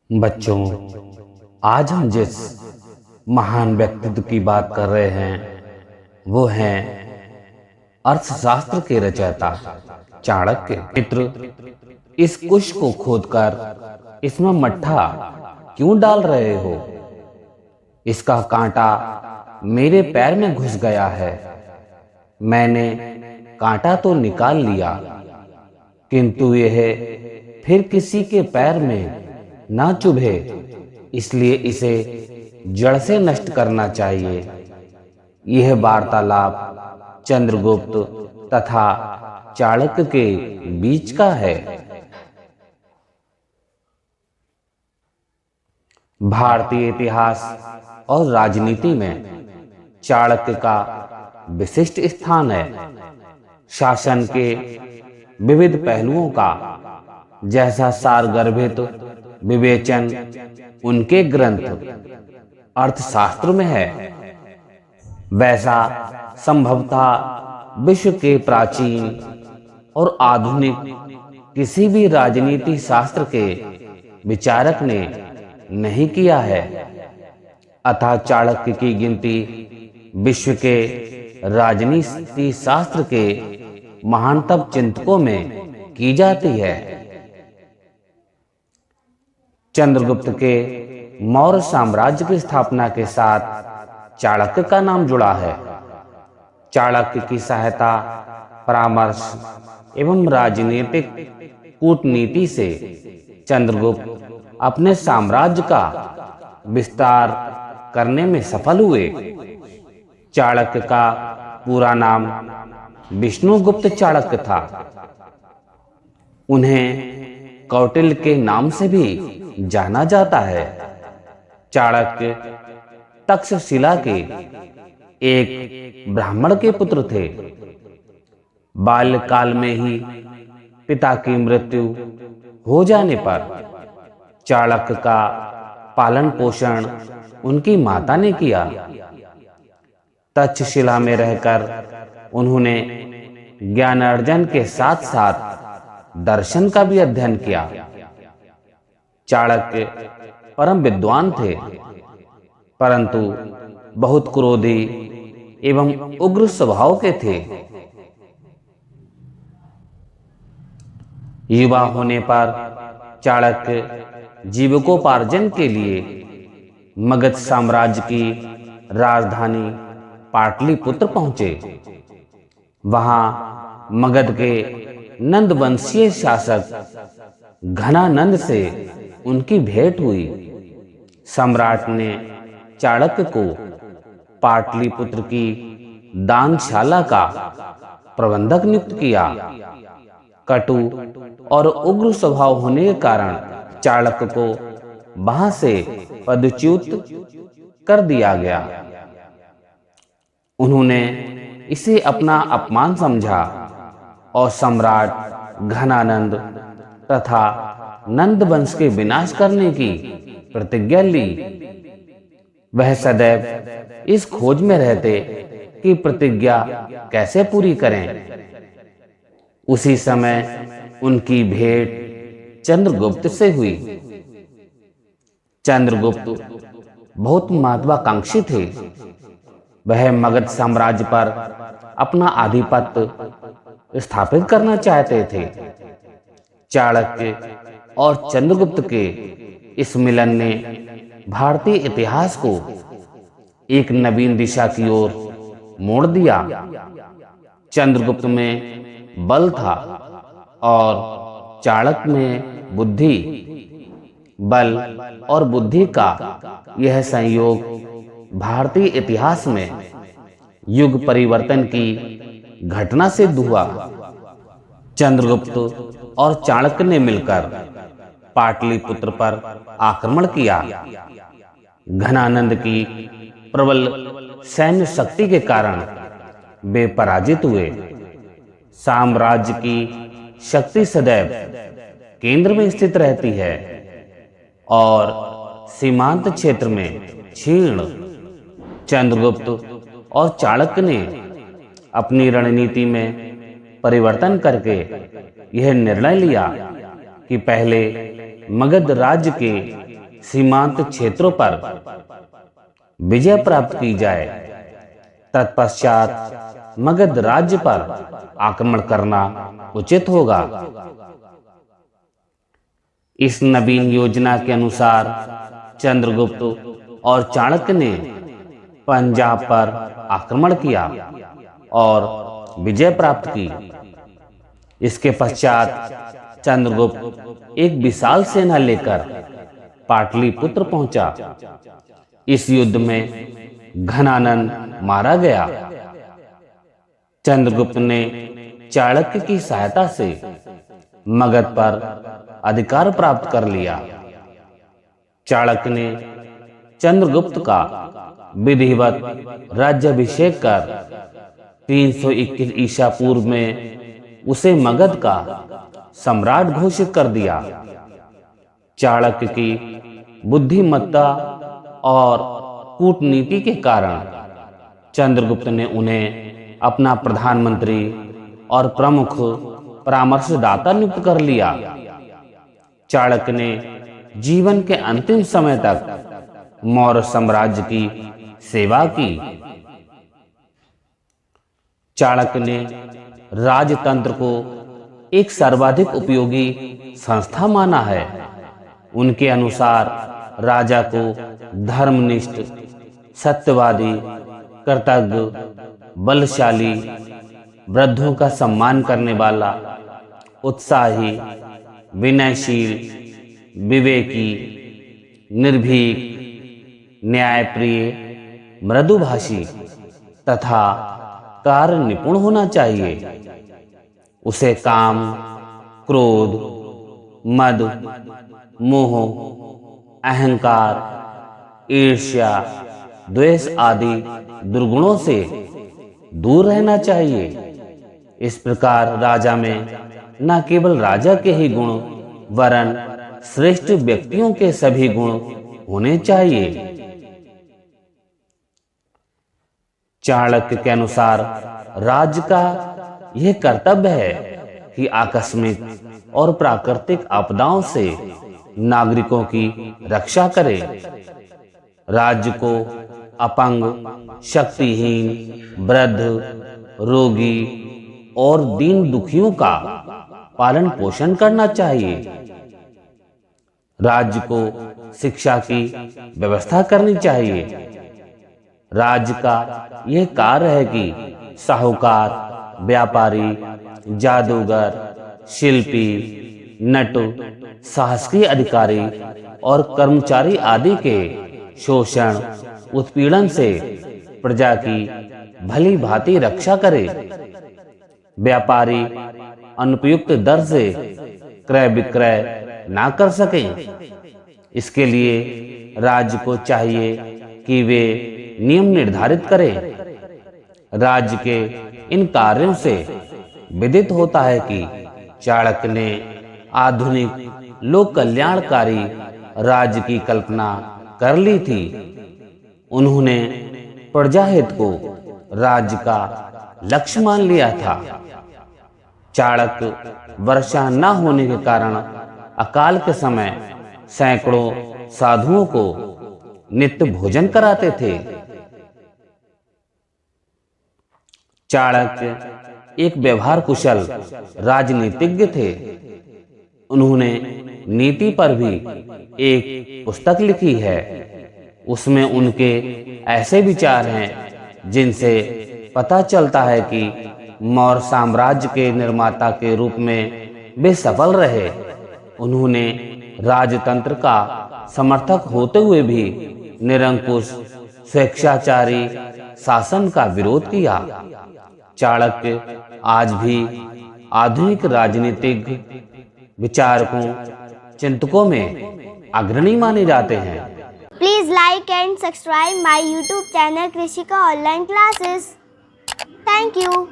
बच्चों, आज हम जिस महान व्यक्तित्व की बात कर रहे हैं वो हैं अर्थशास्त्र के रचयिता चाणक्य। मित्र, इस कुश को खोदकर इसमें मट्ठा क्यों डाल रहे हो? इसका कांटा मेरे पैर में घुस गया है। मैंने कांटा तो निकाल लिया, किंतु यह फिर किसी के पैर में ना चुभे, इसलिए इसे जड़ से नष्ट करना चाहिए। यह वार्तालाप चंद्रगुप्त तथा चाणक्य के बीच का है। भारतीय इतिहास और राजनीति में चाणक्य का विशिष्ट स्थान है। शासन के विविध पहलुओं का जैसा सारगर्भित विवेचन उनके ग्रंथ अर्थशास्त्र में है, वैसा संभवतः विश्व के प्राचीन और आधुनिक किसी भी राजनीति शास्त्र के विचारक ने नहीं किया है। अतः चाणक्य की गिनती विश्व के राजनीति शास्त्र के महानतम चिंतकों में की जाती है। चंद्रगुप्त के मौर्य साम्राज्य की स्थापना के साथ चाणक्य का नाम जुड़ा है। चाणक्य की सहायता, परामर्श एवं राजनीतिक कूटनीति से चंद्रगुप्त अपने साम्राज्य का विस्तार करने में सफल हुए। चाणक्य का पूरा नाम विष्णुगुप्त चाणक्य था। उन्हें कौटिल्य के नाम से भी जाना जाता है। चाणक्य तक्षशिला के एक ब्राह्मण के पुत्र थे। बाल्यकाल में ही पिता की मृत्यु हो जाने पर चाणक्य का पालन पोषण उनकी माता ने किया। तक्षशिला में रहकर उन्होंने ज्ञानार्जन के साथ साथ दर्शन का भी अध्ययन किया। चाणक्य परम विद्वान थे, परंतु बहुत क्रोधी एवं उग्र स्वभाव के थे। युवा होने पर चाणक्य जीविकोपार्जन के लिए मगध साम्राज्य की राजधानी पाटलिपुत्र पहुंचे। वहां मगध के नंदवंशीय शासक घनानंद से उनकी भेंट हुई। सम्राट ने चाणक्य को पाटलिपुत्र की दानशाला का प्रबंधक नियुक्त किया। कटु और उग्र स्वभाव होने के कारण चाणक्य को वहां से पदच्युत कर दिया गया। उन्होंने इसे अपना अपमान समझा और सम्राट घनानंद तथा नंद वंश के विनाश करने की प्रतिज्ञा ली। वह सदैव इस खोज में रहते कि प्रतिज्ञा कैसे पूरी करें। उसी समय उनकी भेंट चंद्रगुप्त से हुई। चंद्रगुप्त बहुत महत्वाकांक्षी थे। वह मगध साम्राज्य पर अपना आधिपत्य स्थापित करना चाहते थे। चाणक्य और चंद्रगुप्त के इस मिलन ने भारतीय इतिहास को एक नवीन दिशा की ओर मोड़ दिया। चंद्रगुप्त में बल था और चाणक्य में बुद्धि। बल और बुद्धि का यह संयोग भारतीय इतिहास में युग परिवर्तन की घटना सिद्ध हुआ। चंद्रगुप्त और चाणक्य ने मिलकर पाटलिपुत्र पर आक्रमण किया। घनानंद की प्रबल सैन्य शक्ति के कारण वे पराजित हुए। साम्राज्य की शक्ति सदैव केंद्र में स्थित रहती है और सीमांत क्षेत्र में क्षीण। चंद्रगुप्त और चाणक्य ने अपनी रणनीति में परिवर्तन करके यह निर्णय लिया कि पहले मगध राज्य के सीमांत क्षेत्रों पर विजय प्राप्त की जाए। तत्पश्चात मगध राज्य पर आक्रमण करना उचित होगा। इस नवीन योजना के अनुसार चंद्रगुप्त और चाणक्य ने पंजाब पर आक्रमण किया और विजय प्राप्त की। इसके पश्चात चंद्रगुप्त एक विशाल सेना लेकर पाटलिपुत्र पहुंचा। इस युद्ध में घनानंद मारा गया। चंद्रगुप्त ने चाणक्य की सहायता से मगध पर अधिकार प्राप्त कर लिया। चाणक्य ने चंद्रगुप्त का विधिवत राज्याभिषेक कर 321 ईसा पूर्व में उसे मगध का सम्राट घोषित कर दिया। चाणक्य की बुद्धिमत्ता और कूटनीति के कारण चंद्रगुप्त ने उन्हें अपना प्रधानमंत्री और प्रमुख परामर्शदाता नियुक्त कर लिया। चाणक्य ने जीवन के अंतिम समय तक मौर्य साम्राज्य की सेवा की। चाणक्य ने राजतंत्र को एक सर्वाधिक उपयोगी संस्था माना है। उनके अनुसार राजा को धर्मनिष्ठ, सत्यवादी, कृतज्ञ, बलशाली, वृद्धों का सम्मान करने वाला, उत्साही, विनयशील, विवेकी, निर्भीक, न्यायप्रिय, मृदुभाषी तथा कार्य निपुण होना चाहिए। उसे काम, क्रोध, मद, मोह, अहंकार, ईर्ष्या, द्वेष आदि दुर्गुणों से दूर रहना चाहिए। इस प्रकार राजा में न केवल राजा के ही गुण वरन श्रेष्ठ व्यक्तियों के सभी गुण होने चाहिए। चाणक्य के अनुसार राज्य का यह कर्तव्य है कि आकस्मिक और प्राकृतिक आपदाओं से नागरिकों की रक्षा करे। राज्य को अपंग, शक्तिहीन, वृद्ध, रोगी और दीन दुखियों का पालन पोषण करना चाहिए। राज्य को शिक्षा की व्यवस्था करनी चाहिए। राज्य का यह कार्य है कि साहूकार, व्यापारी, जादूगर, शिल्पी, नट, शासकीय अधिकारी और कर्मचारी आदि के शोषण, उत्पीड़न से प्रजा की भली भांति रक्षा करे। व्यापारी अनुपयुक्त दर से क्रय विक्रय ना कर सके। इसके लिए राज्य को चाहिए कि वे नियम निर्धारित करें। राज्य के इन कार्यों से विदित होता है कि चाणक्य ने आधुनिक लोक कल्याणकारी राज्य की कल्पना कर ली थी। उन्होंने प्रजाहित को राज्य का लक्ष्य मान लिया था। चाणक्य वर्षा न होने के कारण अकाल के समय सैकड़ों साधुओं को नित्य भोजन कराते थे। चाणक्य एक व्यवहार कुशल राजनीतिज्ञ थे। उन्होंने नीति पर भी एक पुस्तक लिखी है। उसमें उनके ऐसे विचार हैं जिनसे पता चलता है कि मौर्य साम्राज्य के निर्माता के रूप में वे सफल रहे। उन्होंने राजतंत्र का समर्थक होते हुए भी निरंकुश स्वेच्छाचारी शासन का विरोध किया। चाणक्य आज भी आधुनिक राजनीतिक विचारकों, चिंतकों में अग्रणी माने जाते हैं। Please like and subscribe my YouTube channel Krishika Online Classes. Thank you.